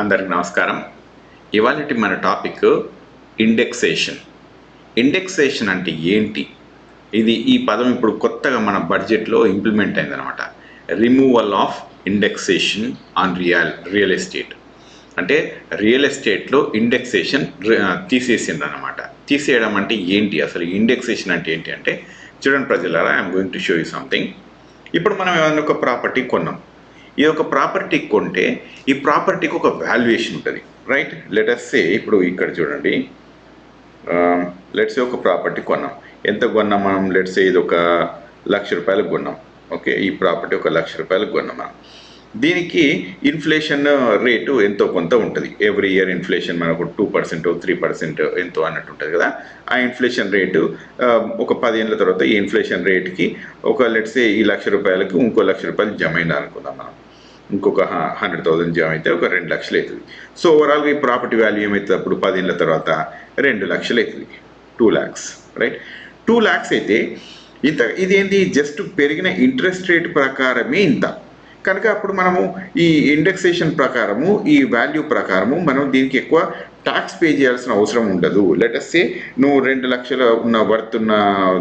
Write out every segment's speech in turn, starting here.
అందరికి నమస్కారం. ఇవాళటి మన టాపిక్ ఇండెక్సేషన్. ఇండెక్సేషన్ అంటే ఏంటి? ఈ పదం ఇప్పుడు కొత్తగా మన బడ్జెట్లో ఇంప్లిమెంట్ అయిందనమాట. Removal of indexation on real estate. అంటే రియల్ ఎస్టేట్లో ఇండెక్సేషన్ తీసేసిండ్రనమాట. తీసేయడం అంటే ఏంటి, అసలు ఇండెక్సేషన్ అంటే ఏంటి అంటే, చూడండి ప్రజలారా, I'm going to show you something. ఇప్పుడు మనం ఏమైనా ఒక ప్రాపర్టీ కొన్నాం. ఈ ఒక ప్రాపర్టీ కొంటే ఈ ప్రాపర్టీకి ఒక వాల్యుయేషన్ ఉంటుంది, రైట్? లెటస్ సే, ఇప్పుడు ఇక్కడ చూడండి, లెట్స్ సే ఒక ప్రాపర్టీ కొన్నాం. ఎంత కొన్నాం మనం? లెట్స్ సే ఇది ఒక ₹1,00,000 కొన్నాం. ఓకే, ఈ ప్రాపర్టీ ఒక ₹1,00,000 కొన్నాం మనం. దీనికి ఇన్ఫ్లేషన్ రేటు ఎంతో కొంత ఉంటుంది. ఎవ్రీ ఇయర్ ఇన్ఫ్లేషన్ మనకు 2%, 3% ఎంతో అన్నట్టు ఉంటుంది కదా. ఆ ఇన్ఫ్లేషన్ రేటు ఒక 10 ఏళ్ళ తర్వాత ఈ ఇన్ఫ్లేషన్ రేట్కి ఒక లెట్స్ సే ఈ ₹1,00,000కి ఇంకో ₹1,00,000 జమ అయింది అనుకుందాం మనం. ఇంకొక 100,000 జమ అయితే ఒక 2 లక్షలు అవుతుంది. సో ఓవరాల్గా ఈ ప్రాపర్టీ వాల్యూ ఏమవుతుంది అప్పుడు 10 ఏళ్ళ తర్వాత? 2 లక్షలు అవుతుంది. 2 lakhs, రైట్? 2 lakhs అయితే ఇదేంటి, జస్ట్ పెరిగిన ఇంట్రెస్ట్ రేట్ ప్రకారమే ఇంత. కనుక అప్పుడు మనము ఈ ఇండెక్సేషన్ ప్రకారము, ఈ వాల్యూ ప్రకారము మనం దీనికి ఎక్కువ ట్యాక్స్ పే చేయాల్సిన అవసరం ఉండదు. లెటస్ సే నువ్వు 2 లక్షల వర్త్ ఉన్న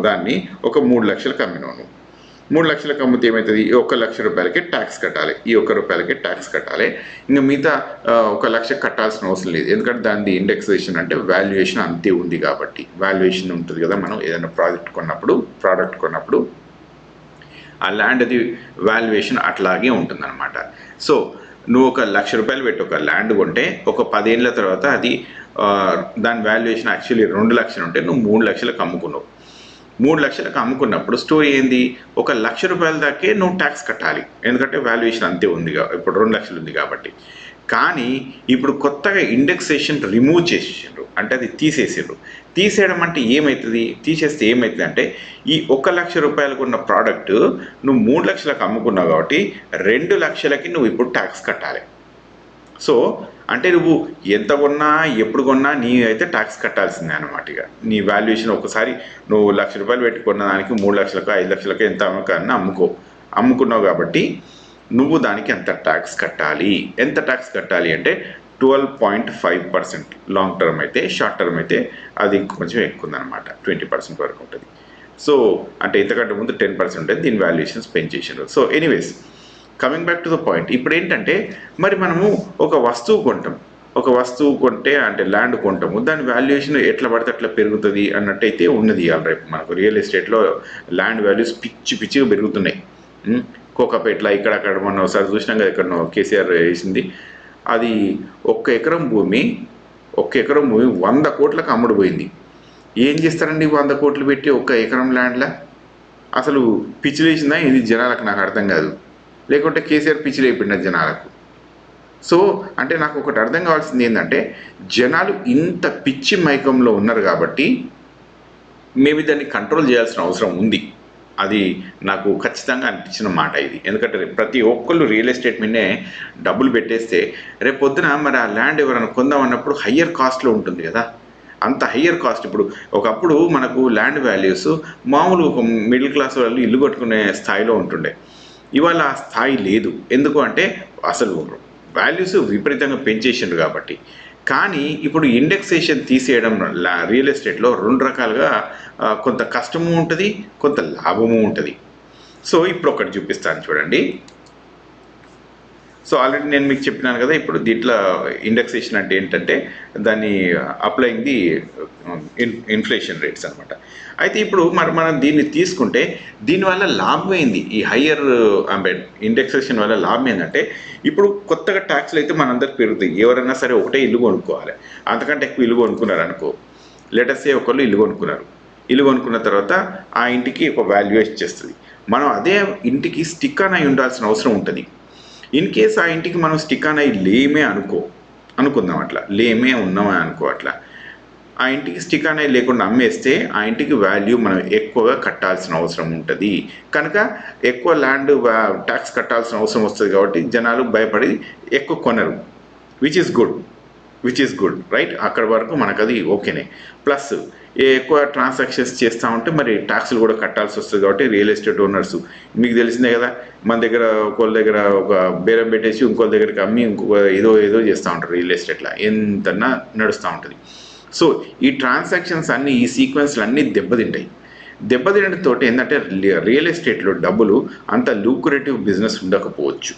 దాన్ని ఒక 3 లక్షలకు అమ్మినావు. 3 లక్షలకు అమ్మితే ఏమవుతుంది? ₹1,00,000కే ట్యాక్స్ కట్టాలి. ఈ ₹1 ట్యాక్స్ కట్టాలి. ఇంకా మిగతా 1,00,000 కట్టాల్సిన అవసరం లేదు. ఎందుకంటే దాని ఇండెక్సేషన్ అంటే వాల్యుయేషన్ అంతే ఉంది కాబట్టి. వాల్యుయేషన్ ఉంటుంది కదా, మనం ఏదైనా ప్రోడక్ట్ కొన్నప్పుడు ఆ ల్యాండ్ అది వాల్యుయేషన్ అట్లాగే ఉంటుందన్నమాట. సో నువ్వు ఒక ₹1,00,000 పెట్టి ఒక ల్యాండ్ కొంటే ఒక 10 ఏళ్ళ తర్వాత అది దాని వాల్యుయేషన్ యాక్చువల్లీ 2 లక్షలు ఉంటే నువ్వు 3 లక్షలకు అమ్ముకున్నావు. 3 లక్షలకు అమ్ముకున్నప్పుడు స్టోరీ ఏంది, ఒక ₹1,00,000 దాకే నువ్వు ట్యాక్స్ కట్టాలి. ఎందుకంటే వాల్యుయేషన్ అంతే ఉంది, ఇప్పుడు 2 లక్షలు ఉంది కాబట్టి. కానీ ఇప్పుడు కొత్తగా ఇండెక్సేషన్ రిమూవ్ చేసేసిండ్రు, అంటే అది తీసేసిండ్రు. తీసేయడం అంటే ఏమవుతుంది? తీసేస్తే ఏమవుతుంది అంటే, ఈ ₹1,00,000 ఉన్న ప్రోడక్ట్ నువ్వు 3 లక్షలకు అమ్ముకున్నావు కాబట్టి 2 లక్షలకి నువ్వు ఇప్పుడు ట్యాక్స్ కట్టాలి. సో అంటే నువ్వు ఎంత కొన్నా ఎప్పుడు కొన్నా నీ అయితే ట్యాక్స్ కట్టాల్సిందే అనమాట. ఇక నీ వాల్యుయేషన్ ఒకసారి నువ్వు ₹1,00,000 పెట్టుకున్న దానికి 3 లక్షలకు 5 లక్షలకు ఎంత అమ్మకాన్ని అమ్ముకున్నావు కాబట్టి నువ్వు దానికి ఎంత ట్యాక్స్ కట్టాలి. ఎంత ట్యాక్స్ కట్టాలి అంటే 12.5%. లాంగ్ టర్మ్ అయితే, షార్ట్ టర్మ్ అయితే అది కొంచెం ఎక్కువ ఉందన్నమాట, 20% వరకు ఉంటుంది. సో అంటే ఇంతకంటే ముందు 10% ఉంటుంది, దీని వాల్యుయేషన్స్ పెంచేసారు. So anyways, coming back to the point, ఇప్పుడు ఏంటంటే మరి మనము ఒక వస్తువు కొంటే అంటే ల్యాండ్ కొంటాము, దాని వాల్యుయేషన్ ఎట్లా పడితే అట్లా పెరుగుతుంది అన్నట్టయితే ఉన్నది. రేపు మనకు రియల్ ఎస్టేట్లో ల్యాండ్ వాల్యూస్ పిచ్చిగా పెరుగుతున్నాయి. కోకాపేటలో ఇక్కడక్కడ మొన్న ఒకసారి చూసినాం కదా, ఇక్కడ కేసీఆర్ వేసింది. అది 1 ఎకరం భూమి 100 కోట్లకు అమ్ముడుపోయింది. ఏం చేస్తారండి 100 కోట్లు పెట్టి 1 ఎకరం ల్యాండ్లా? అసలు పిచ్చిలేసిందా ఇది జనాలకు? నాకు అర్థం కాదు. లేకుంటే కేసీఆర్ పిచ్చిలు అయిపోయిన జనాలకు. సో అంటే నాకు ఒకటి అర్థం కావాల్సింది ఏంటంటే, జనాలు ఇంత పిచ్చి మైకంలో ఉన్నారు కాబట్టి మేబీ దాన్ని కంట్రోల్ చేయాల్సిన అవసరం ఉంది. అది నాకు ఖచ్చితంగా అనిపించిన మాట ఇది. ఎందుకంటే ప్రతి ఒక్కళ్ళు రియల్ ఎస్టేట్ మీదనే డబ్బులు పెట్టేస్తే రేపు పొద్దున మరి ఆ ల్యాండ్ ఎవరైనా కొందామన్నప్పుడు హయ్యర్ కాస్ట్లో ఉంటుంది కదా. అంత హయ్యర్ కాస్ట్. ఇప్పుడు ఒకప్పుడు మనకు ల్యాండ్ వాల్యూస్ మామూలు ఒక మిడిల్ క్లాస్ వాళ్ళు ఇల్లు కట్టుకునే స్థాయిలో ఉంటుండే. ఇవాళ ఆ స్థాయి లేదు. ఎందుకు అంటే అసలు వాల్యూస్ విపరీతంగా పెంచేసిండ్రు కాబట్టి. కానీ ఇప్పుడు ఇండెక్సేషన్ తీసేయడం రియల్ ఎస్టేట్లో 2 రకాలుగా కొంత కష్టము ఉంటుంది, కొంత లాభము ఉంటుంది. సో ఇప్పుడు ఒకటి చూపిస్తాను చూడండి. సో ఆల్రెడీ నేను మీకు చెప్పినాను కదా, ఇప్పుడు దీంట్లో ఇండెక్సేషన్ అంటే ఏంటంటే దాన్ని అప్లయింగ్ ది ఇన్ఫ్లేషన్ రేట్స్ అనమాట. అయితే ఇప్పుడు మనం దీన్ని తీసుకుంటే దీనివల్ల లాభం ఏంది? ఈ హయ్యర్ ఇండెక్సేషన్ వల్ల లాభం ఏంటంటే, ఇప్పుడు కొత్తగా ట్యాక్స్లు అయితే మనందరికి పెరుగుతాయి. ఎవరైనా సరే ఒకటే ఇల్లు కొనుక్కోవాలి. అంతకంటే ఎక్కువ ఇల్లు కొనుక్కున్నారు అనుకో, లెటస్ సే ఒకళ్ళు ఇల్లు కొనుక్కున్న తర్వాత ఆ ఇంటికి ఒక వాల్యుయేషన్ చేస్తుంది. మనం అదే ఇంటికి స్టిక్ ఆన్ అయి ఉండాల్సిన అవసరం ఉంటుంది. ఇన్ కేస్ ఆ ఇంటికి మనం స్టిక్ ఆన్ అయి అనుకుందాం, అట్లా ఉన్నామే అనుకో, అట్లా ఆ ఇంటికి స్టిక్ ఆన్ అయి లేకుండా అమ్మేస్తే ఆ ఇంటికి వాల్యూ మనం ఎక్కువగా కట్టాల్సిన అవసరం ఉంటుంది. కనుక ఎక్కువ ల్యాండ్ ట్యాక్స్ కట్టాల్సిన అవసరం వస్తుంది కాబట్టి జనాలు భయపడి ఎక్కువ కొనరు, which is good. Which is good right. అక్కడ వరకు మనకు అది ఓకేనే. ప్లస్ ఎక్కువ ట్రాన్సాక్షన్స్ చేస్తూ ఉంటే మరి ట్యాక్స్లు కూడా కట్టాల్సి వస్తుంది. కాబట్టి రియల్ ఎస్టేట్ ఓనర్స్ మీకు తెలిసిందే కదా, మన దగ్గర ఒకళ్ళ దగ్గర ఒక బేరం పెట్టేసి ఇంకోళ్ళ దగ్గరికి అమ్మి ఇంకొక ఏదో చేస్తూ ఉంటారు. రియల్ ఎస్టేట్లో ఎంతన్నా నడుస్తూ ఉంటుంది. సో ఈ ట్రాన్సాక్షన్స్ అన్నీ, ఈ సీక్వెన్స్లు అన్నీ దెబ్బతినడంతో ఏంటంటే రియల్ ఎస్టేట్లో డబ్బులు అంత లూక్రేటివ్ బిజినెస్ ఉండకపోవచ్చు.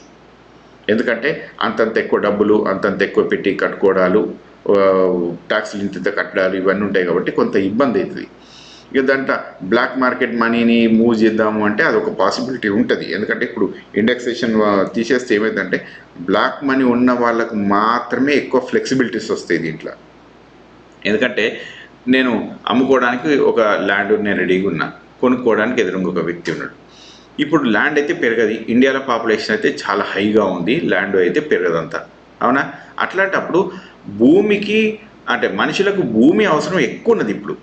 ఎందుకంటే అంతంత ఎక్కువ డబ్బులు అంతంత ఎక్కువ పెట్టి కట్టుకోవడాలు, ట్యాక్స్లు ఇంత కట్టడాలు ఇవన్నీ ఉంటాయి కాబట్టి కొంత ఇబ్బంది అవుతుంది. ఇక దాంట్లో బ్లాక్ మార్కెట్ మనీని మూవ్ చేద్దాము అంటే అదొక పాసిబిలిటీ ఉంటుంది. ఎందుకంటే ఇప్పుడు ఇండెక్సేషన్ తీసేస్తే ఏమైందంటే బ్లాక్ మనీ ఉన్న వాళ్ళకు మాత్రమే ఎక్కువ ఫ్లెక్సిబిలిటీస్ వస్తాయి దీంట్లో. ఎందుకంటే నేను అమ్ముకోవడానికి ఒక ల్యాండ్ నేను రెడీగా ఉన్నా, కొనుక్కోవడానికి ఎదురుగా ఒక వ్యక్తి ఉన్నాడు. ఇప్పుడు ల్యాండ్ అయితే పెరగదు, ఇండియాలో పాపులేషన్ అయితే చాలా హైగా ఉంది, ల్యాండ్ అయితే పెరగదంతా, అవునా? అట్లాంటప్పుడు భూమికి అంటే మనుషులకు భూమి అవసరం ఎక్కువ ఉన్నది. ఇప్పుడు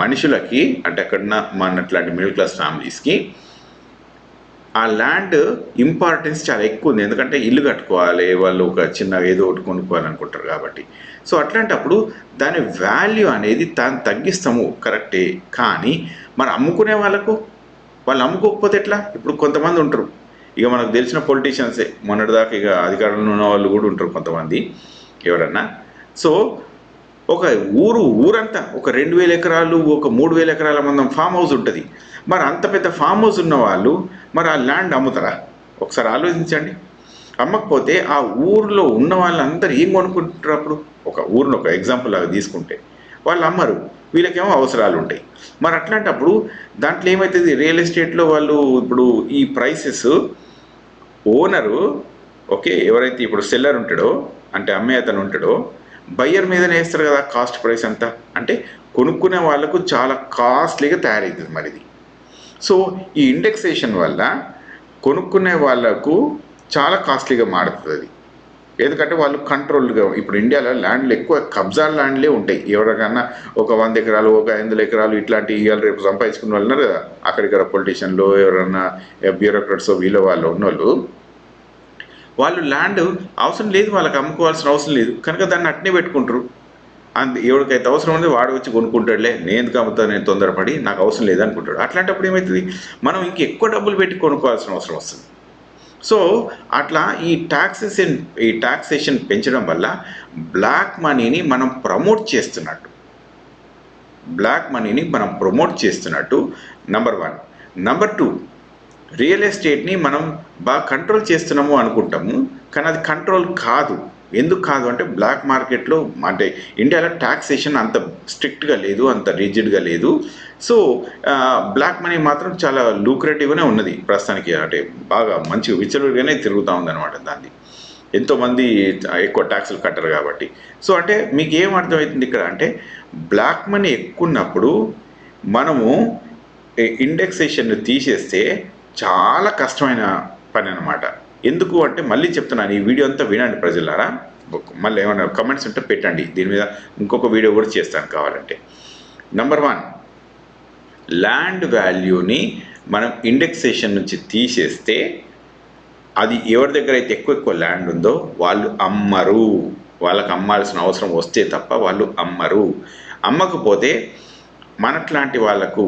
మనుషులకి అంటే అక్కడున్న మన అట్లాంటి మిడిల్ క్లాస్ ఫ్యామిలీస్కి ఆ ల్యాండ్ ఇంపార్టెన్స్ చాలా ఎక్కువ ఉంది. ఎందుకంటే ఇల్లు కట్టుకోవాలి, వాళ్ళు ఒక చిన్న ఏదో ఒకటి కొనుక్కోవాలనుకుంటారు కాబట్టి. సో అట్లాంటప్పుడు దాని వాల్యూ అనేది దాన్ని తగ్గిస్తాము కరెక్టే, కానీ మరి అమ్ముకునే వాళ్ళకు వాళ్ళు అమ్ముకోకపోతే ఎట్లా? ఇప్పుడు కొంతమంది ఉంటారు, ఇక మనకు తెలిసిన పొలిటీషియన్సే, మొన్నటిదాకా ఇక అధికారంలో ఉన్న వాళ్ళు కూడా ఉంటారు కొంతమంది ఎవరన్నా. సో ఒక ఊరంతా ఒక 2000 ఎకరాలు ఒక 3000 ఎకరాల మందం ఫామ్ హౌస్ ఉంటుంది. మరి అంత పెద్ద ఫామ్ హౌస్ ఉన్న వాళ్ళు మరి ఆ ల్యాండ్ అమ్ముతారా? ఒకసారి ఆలోచించండి. అమ్మకపోతే ఆ ఊరిలో ఉన్న వాళ్ళందరూ ఏం కొనుక్కుంటారు? అప్పుడు ఒక ఊరిని ఒక ఎగ్జాంపుల్ లాగా తీసుకుంటే వాళ్ళు అమ్మరు, వీళ్ళకేమో అవసరాలు ఉంటాయి. మరి అట్లాంటప్పుడు దాంట్లో ఏమవుతుంది? రియల్ ఎస్టేట్లో వాళ్ళు ఇప్పుడు ఈ ప్రైసెస్ ఓనరు ఓకే, ఎవరైతే ఇప్పుడు సెల్లర్ ఉంటాడో అంటే అమ్మే అతను ఉంటాడో బయ్యర్ మీదనే వేస్తారు కదా కాస్ట్ ప్రైస్ అంతా. అంటే కొనుక్కునే వాళ్ళకు చాలా కాస్ట్లీగా తయారవుతుంది మరి ఇది. సో ఈ ఇండెక్సేషన్ వల్ల కొనుక్కునే వాళ్ళకు చాలా కాస్ట్లీగా మారుతుంది అది. ఎందుకంటే వాళ్ళు కంట్రోల్గా, ఇప్పుడు ఇండియాలో ల్యాండ్లు ఎక్కువ కబ్జా ల్యాండ్లే ఉంటాయి. ఎవరికన్నా ఒక 100 ఎకరాలు ఒక 500 ఎకరాలు ఇట్లాంటి ఇవాళ రేపు సంపాదించుకున్న వాళ్ళు ఉన్నారు కదా, అక్కడిక్కడ పొలిటీషియన్లు ఎవరన్నా బ్యూరోక్రాట్స్ వీళ్ళ వాళ్ళు ఉన్నోళ్ళు, వాళ్ళు ల్యాండ్ అవసరం లేదు, వాళ్ళకి అమ్ముకోవాల్సిన అవసరం లేదు కనుక దాన్ని అట్నే పెట్టుకుంటారు. ఎవరికైతే అవసరం ఉంది వాడు వచ్చి కొనుక్కుంటాడులే, నేను ఎందుకు అమ్ముతాను, నేను తొందరపడి నాకు అవసరం లేదనుకుంటాడు. అట్లాంటప్పుడు ఏమవుతుంది? మనం ఇంకెక్కువ డబ్బులు పెట్టి కొనుక్కోవాల్సిన అవసరం వస్తుంది. సో అట్లా ఈ టాక్సేషన్ పెంచడం వల్ల బ్లాక్ మనీని మనం ప్రమోట్ చేస్తున్నట్టు నంబర్ 1. నంబర్ 2, రియల్ ఎస్టేట్ని మనం బాగా కంట్రోల్ చేస్తున్నాము అనుకుంటాము, కానీ అది కంట్రోల్ కాదు. ఎందుకు కాదు అంటే బ్లాక్ మార్కెట్లో అంటే ఇండియాలో టాక్సేషన్ అంత స్ట్రిక్ట్గా లేదు, అంత రిజిడ్గా లేదు. సో బ్లాక్ మనీ మాత్రం చాలా లూక్రేటివ్గానే ఉన్నది ప్రస్తుతానికి. అంటే బాగా మంచిగా విచ్చలవిడిగానే తిరుగుతూ ఉందన్నమాట. దాన్ని ఎంతోమంది ఎక్కువ ట్యాక్సులు కట్టరు కాబట్టి. సో అంటే మీకు ఏం అర్థమవుతుంది ఇక్కడ అంటే బ్లాక్ మనీ ఎక్కువ ఉన్నప్పుడు మనము ఇండెక్సేషన్ తీసేస్తే చాలా కష్టమైన పని అనమాట. ఎందుకు అంటే మళ్ళీ చెప్తున్నాను, ఈ వీడియో అంతా వినండి ప్రజలారా, మళ్ళీ ఏమైనా కమెంట్స్ ఉంటే పెట్టండి, దీని మీద ఇంకొక వీడియో కూడా చేస్తాను కావాలంటే. నంబర్ 1, ల్యాండ్ వాల్యూని మనం ఇండెక్సేషన్ నుంచి తీసేస్తే అది ఎవరి దగ్గర అయితే ఎక్కువ ల్యాండ్ ఉందో వాళ్ళు అమ్మరు. వాళ్ళకి అమ్మాల్సిన అవసరం వస్తే తప్ప వాళ్ళు అమ్మరు. అమ్మకపోతే మనట్లాంటి వాళ్ళకు,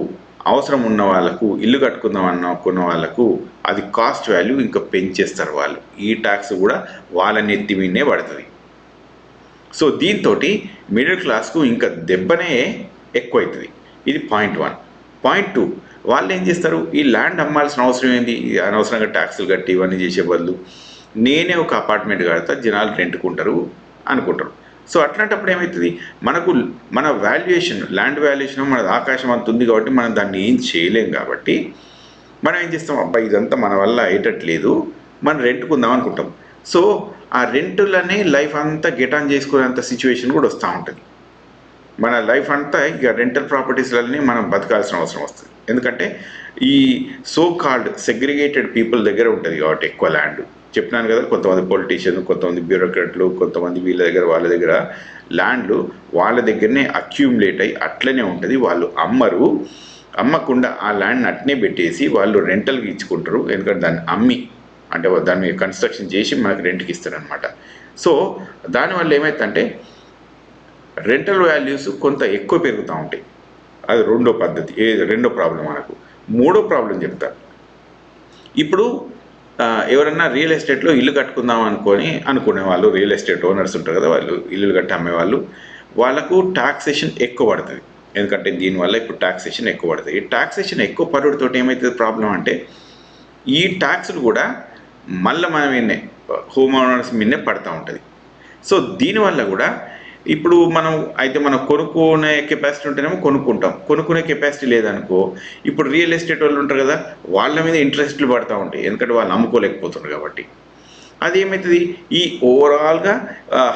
అవసరం ఉన్న వాళ్ళకు, ఇల్లు కట్టుకుందాం అనుకున్న వాళ్ళకు అది కాస్ట్ వాల్యూ ఇంకా పెంచేస్తారు వాళ్ళు. ఈ ట్యాక్స్ కూడా వాళ్ళ నెత్తి మీదనే పడుతుంది. సో దీంతో మిడిల్ క్లాస్కు ఇంకా దెబ్బనే ఎక్కువ అవుతుంది. ఇది పాయింట్ 1. పాయింట్ 2, వాళ్ళు ఏం చేస్తారు? ఈ ల్యాండ్ అమ్మాల్సిన అవసరం ఏంది, అనవసరంగా ట్యాక్సులు కట్టి ఇవన్నీ చేసే బదులు నేనే ఒక అపార్ట్మెంట్ కడతా, జనాలు రెంట్కుంటారు అనుకుంటారు. సో అట్లాంటప్పుడు ఏమవుతుంది? మనకు మన వాల్యుయేషన్, ల్యాండ్ వాల్యుయేషన్ మనది ఆకాశం అంత ఉంది కాబట్టి మనం దాన్ని ఏం చేయలేం. కాబట్టి మనం ఏం చేస్తాం? అబ్బాయి ఇదంతా మన వల్ల అయ్యేటట్లేదు, మనం రెంట్కుందాం అనుకుంటాం. సో ఆ రెంటులనే లైఫ్ అంతా గెట్ ఆన్ చేసుకునేంత సిచ్యువేషన్ కూడా వస్తూ ఉంటుంది. మన లైఫ్ అంతా ఇక రెంటల్ ప్రాపర్టీస్లని మనం బతకాల్సిన అవసరం వస్తుంది. ఎందుకంటే ఈ సో కాల్డ్ సెగ్రిగేటెడ్ పీపుల్ దగ్గర ఉంటుంది కాబట్టి ఎక్కువ ల్యాండ్. చెప్పినాను కదా, కొంతమంది పొలిటీషియన్, కొంతమంది బ్యూరోక్రాట్లు, కొంతమంది వాళ్ళ దగ్గర ల్యాండ్లు వాళ్ళ దగ్గరనే అక్యూములేట్ అయ్యి అట్లనే ఉంటుంది. వాళ్ళు అమ్మకుండా ఆ ల్యాండ్ని అట్నే పెట్టేసి వాళ్ళు రెంటల్కి ఇచ్చుకుంటారు. ఎందుకంటే దాన్ని అమ్మి అంటే దాన్ని కన్స్ట్రక్షన్ చేసి మనకు రెంట్కి ఇస్తారనమాట. సో దానివల్ల ఏమవుతుందంటే రెంటల్ వాల్యూస్ కొంత ఎక్కువ పెరుగుతూ ఉంటాయి. అది రెండో పద్ధతి, రెండో ప్రాబ్లం. మనకు మూడో ప్రాబ్లం చెప్తాను. ఇప్పుడు ఎవరన్నా రియల్ ఎస్టేట్లో ఇల్లు కట్టుకుందాం అనుకునే వాళ్ళు, రియల్ ఎస్టేట్ ఓనర్స్ ఉంటారు కదా, వాళ్ళు ఇల్లు కట్టి అమ్మేవాళ్ళు, వాళ్ళకు టాక్సేషన్ ఎక్కువ పడుతుంది. ఎందుకంటే దీనివల్ల ఇప్పుడు టాక్సేషన్ ఎక్కువ పడుతుంది. ఈ టాక్సేషన్ ఎక్కువ పడుడుతో ఏమవుతుంది ప్రాబ్లం అంటే, ఈ ట్యాక్స్లు కూడా మళ్ళీ మనం హోమ్ ఓనర్స్ మీదనే పడుతూ ఉంటుంది. సో దీనివల్ల కూడా ఇప్పుడు మనం కొనుక్కునే కెపాసిటీ ఉంటేనేమో కొనుక్కుంటాం, కొనుక్కునే కెపాసిటీ లేదనుకో, ఇప్పుడు రియల్ ఎస్టేట్ వాళ్ళు ఉంటారు కదా, వాళ్ళ మీద ఇంట్రెస్ట్లు పడుతూ ఉంటాయి. ఎందుకంటే వాళ్ళు అమ్ముకోలేకపోతున్నారు కాబట్టి. అది ఏమవుతుంది, ఈ ఓవరాల్గా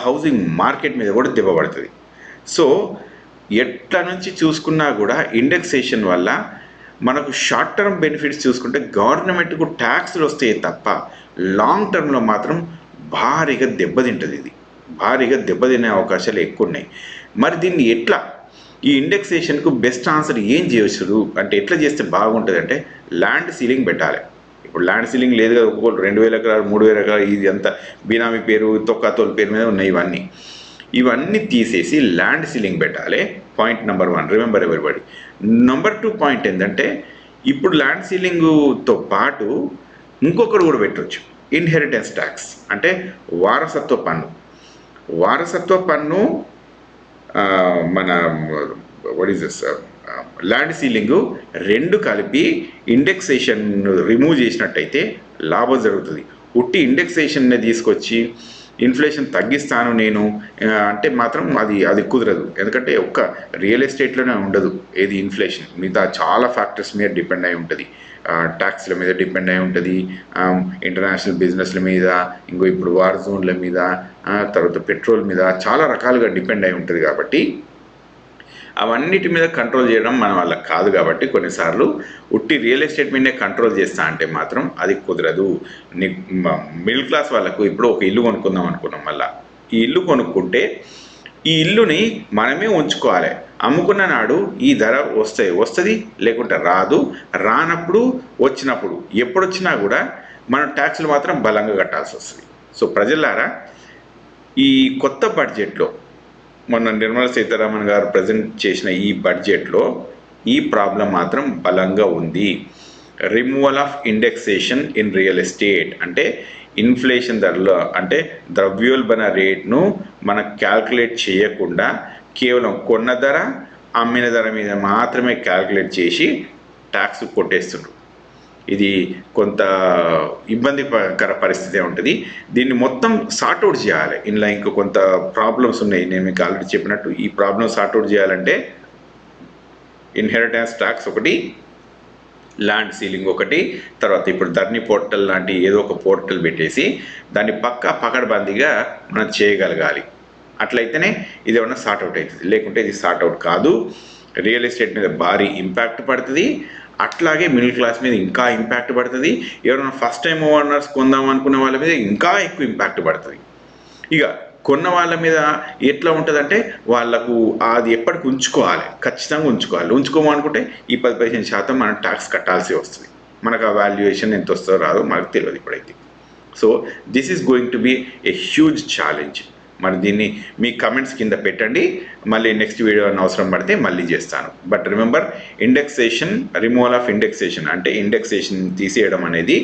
హౌసింగ్ మార్కెట్ మీద కూడా దెబ్బ పడుతుంది. సో ఎట్లా నుంచి చూసుకున్నా కూడా ఇండెక్సేషన్ వల్ల మనకు షార్ట్ టర్మ్ బెనిఫిట్స్ చూసుకుంటే గవర్నమెంట్కు ట్యాక్స్లు వస్తాయి తప్ప, లాంగ్ టర్మ్లో మాత్రం భారీగా దెబ్బతింటుంది. ఇది భారీగా దెబ్బతినే అవకాశాలు ఎక్కువ ఉన్నాయి. మరి దీన్ని ఎట్లా, ఈ ఇండెక్సేషన్కు బెస్ట్ ఆన్సర్ ఏం చేయవచ్చు అంటే, ఎట్లా చేస్తే బాగుంటుంది అంటే, ల్యాండ్ సీలింగ్ పెట్టాలి. ఇప్పుడు ల్యాండ్ సీలింగ్ లేదు కదా, ఒక్కొక్కరు 2,000 ఎకరాలు 3,000 ఎకరాలు, ఇది అంతా బీనామీ పేరు తొక్కాతోలు పేరు మీద ఉన్నాయి. ఇవన్నీ తీసేసి ల్యాండ్ సీలింగ్ పెట్టాలి. Point number 1, remember everybody. Number 2 point ఏంటంటే, ఇప్పుడు ల్యాండ్ సీలింగ్తో పాటు ఇంకొకటి కూడా పెట్టవచ్చు, ఇన్హెరిటెన్స్ ట్యాక్స్, అంటే వారసత్వ పన్ను. వారసత్వ పన్ను మన ల్యాండ్ సీలింగు రెండు కలిపి ఇండెక్సేషన్ రిమూవ్ చేసినట్టయితే లాభం జరుగుతుంది. ఉట్టి ఇండెక్సేషన్ని తీసుకొచ్చి ఇన్ఫ్లేషన్ తగ్గిస్తాను నేను అంటే మాత్రం అది కుదరదు. ఎందుకంటే ఒక్క రియల్ ఎస్టేట్లోనే ఉండదు ఏది ఇన్ఫ్లేషన్, మిగతా చాలా ఫ్యాక్టర్స్ మీద డిపెండ్ అయి ఉంటుంది. ట్యాక్స్ల మీద డిపెండ్ అయి ఉంటుంది, ఇంటర్నేషనల్ బిజినెస్ల మీద, ఇప్పుడు వార్ జోన్ల మీద, తర్వాత పెట్రోల్ మీద, చాలా రకాలుగా డిపెండ్ అయి ఉంటుంది. కాబట్టి అవన్నిటి మీద కంట్రోల్ చేయడం మన వల్ల కాదు. కాబట్టి కొన్నిసార్లు ఉట్టి రియల్ ఎస్టేట్ మీదే కంట్రోల్ చేస్తా అంటే మాత్రం అది కుదరదు. మిడిల్ క్లాస్ వాళ్ళకు ఇప్పుడు ఒక ఇల్లు కొనుక్కుందాం అనుకున్నాం, మళ్ళీ ఈ ఇల్లు కొనుక్కుంటే ఈ ఇల్లుని మనమే ఉంచుకోవాలి. అమ్ముకున్న నాడు ఈ ధర వస్తుంది, లేకుంటే రాదు. రానప్పుడు వచ్చినప్పుడు ఎప్పుడు వచ్చినా కూడా మనం ట్యాక్స్లు మాత్రం బలంగా కట్టాల్సి వస్తుంది. సో ప్రజలారా, ఈ కొత్త బడ్జెట్లో మొన్న నిర్మలా సీతారామన్ గారు ప్రజెంట్ చేసిన ఈ బడ్జెట్లో ఈ ప్రాబ్లం మాత్రం బలంగా ఉంది. Removal of indexation in real estate, అంటే ఇన్ఫ్లేషన్ ధరలో, అంటే ద్రవ్యోల్బణ రేట్ను మనం క్యాల్కులేట్ చేయకుండా కేవలం కొన్న ధర అమ్మిన ధర మీద మాత్రమే క్యాల్కులేట్ చేసి ట్యాక్స్ కొట్టేస్తుండ్రు. ఇది కొంత ఇబ్బందికర పరిస్థితి ఉంటుంది. దీన్ని మొత్తం సార్ట్అవుట్ చేయాలి. ఇందులో ఇంకా కొంత ప్రాబ్లమ్స్ ఉన్నాయి, నేను మీకు ఆల్రెడీ చెప్పినట్టు. ఈ ప్రాబ్లమ్ సార్ట్అవుట్ చేయాలంటే ఇన్హెరిటెన్స్ ట్యాక్స్ ఒకటి, ల్యాండ్ సీలింగ్ ఒకటి, తర్వాత ఇప్పుడు ధర్ని పోర్టల్ లాంటి ఏదో ఒక పోర్టల్ పెట్టేసి దాన్ని పకడ్బందీగా మనం చేయగలగాలి. అట్లయితేనే ఇది ఏమన్నా సార్ట్అవుట్ అవుతుంది, లేకుంటే ఇది సార్ట్అవుట్ కాదు. రియల్ ఎస్టేట్ మీద భారీ ఇంపాక్ట్ పడుతుంది, అట్లాగే మిడిల్ క్లాస్ మీద ఇంకా ఇంపాక్ట్ పడుతుంది. ఎవరైనా ఫస్ట్ టైం ఓనర్స్ కొందాం అనుకునే వాళ్ళ మీద ఇంకా ఎక్కువ ఇంపాక్ట్ పడుతుంది. ఇక కొన్న వాళ్ళ మీద ఎట్లా ఉంటుందంటే, వాళ్ళకు అది ఎప్పటికి ఉంచుకోవాలి, ఖచ్చితంగా ఉంచుకోవాలి. ఉంచుకోమనుకుంటే ఈ 10-15% మనం ట్యాక్స్ కట్టాల్సి వస్తుంది. మనకు ఆ వాల్యుయేషన్ ఎంత వస్తుందో రాదో మనకు తెలియదు ఇప్పుడైతే. So this is going to be a huge challenge. మరి దీన్ని మీ కమెంట్స్ కింద పెట్టండి, మళ్ళీ నెక్స్ట్ వీడియో అవసరం పడితే మళ్ళీ చేస్తాను. But remember, indexation, removal of indexation అంటే ఇండెక్సేషన్ తీసేయడం అనేది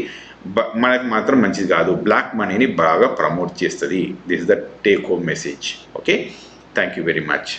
మనకు మాత్రం మంచిది కాదు, బ్లాక్ మనీని బాగా ప్రమోట్ చేస్తుంది. This is the take home message. Okay, thank you very much.